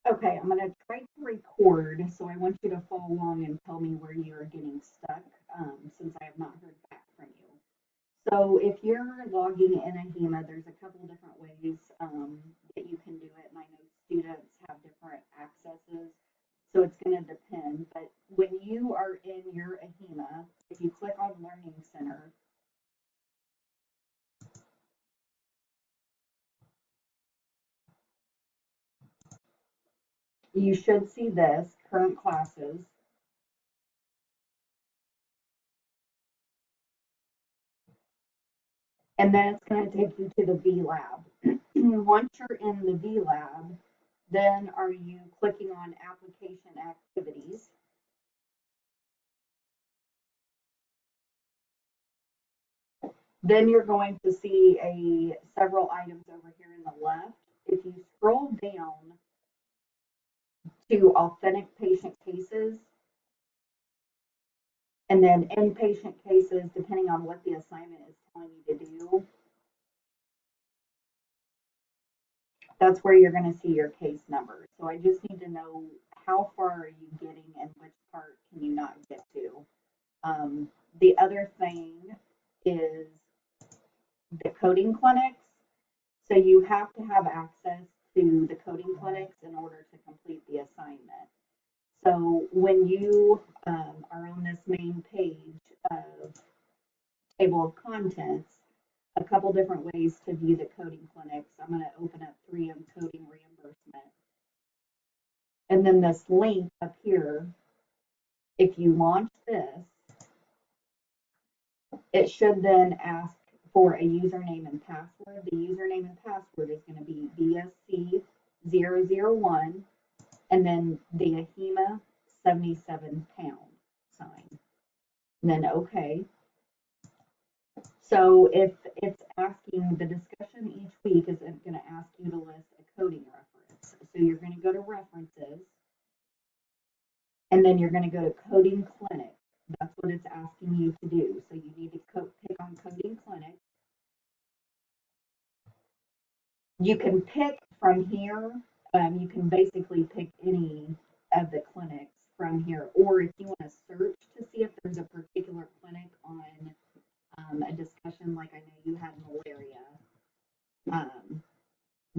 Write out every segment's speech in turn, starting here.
Okay, I'm gonna try to record, so I want you to follow along and tell me where you're getting stuck, since I have not heard back from you. So if you're logging in a HEMA, there's a couple different ways that you can do it, and I know students have different accesses, so it's going to depend. But when you are in your AHEMA, if you click on Learning Center, you should see this, current classes, and then it's going to take you to the VLab. Once you're in the VLab, then are you clicking on application activities? Then you're going to see several items over here in the left. If you scroll down to authentic patient cases and then inpatient cases, depending on what the assignment is telling you to do, that's where you're going to see your case number. So I just need to know how far are you getting and which part can you not get to. The other thing is the coding clinics. So you have to have access to the coding clinics in order to complete the assignment. So when you are on this main page of table of contents, a couple different ways to view the coding clinics. I'm going to open up 3M coding reimbursement. And then this link up here, if you launch this, it should then ask for a username and password. The username and password is going to be BSC001 and then the AHEMA 77 pound sign. And then OK. So if it's asking the discussion each week is going to ask you to list a coding reference. So you're going to go to references and then you're going to go to coding clinic. That's what it's asking you to do. So you need to pick on coding clinic. You can pick from here. You can basically pick any of the clinics from here. Or if you want to search to see if there's a particular clinic on a discussion, like I know you had malaria,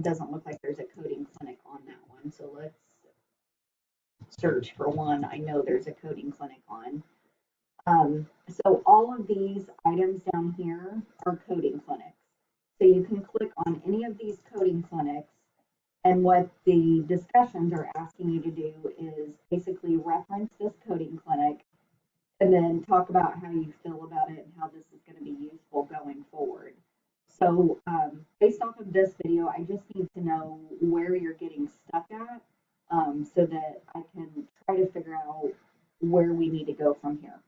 doesn't look like there's a coding clinic on that one. So let's search for one I know there's a coding clinic on. So all of these items down here are coding clinics. So you can click on any of these coding clinics, and what the discussions are asking you to do is basically reference this coding clinic and then talk about how you feel about it and how this is going to be useful going forward. So based off of this video, I just need to know where you're getting stuck at so that I can try to figure out where we need to go from here.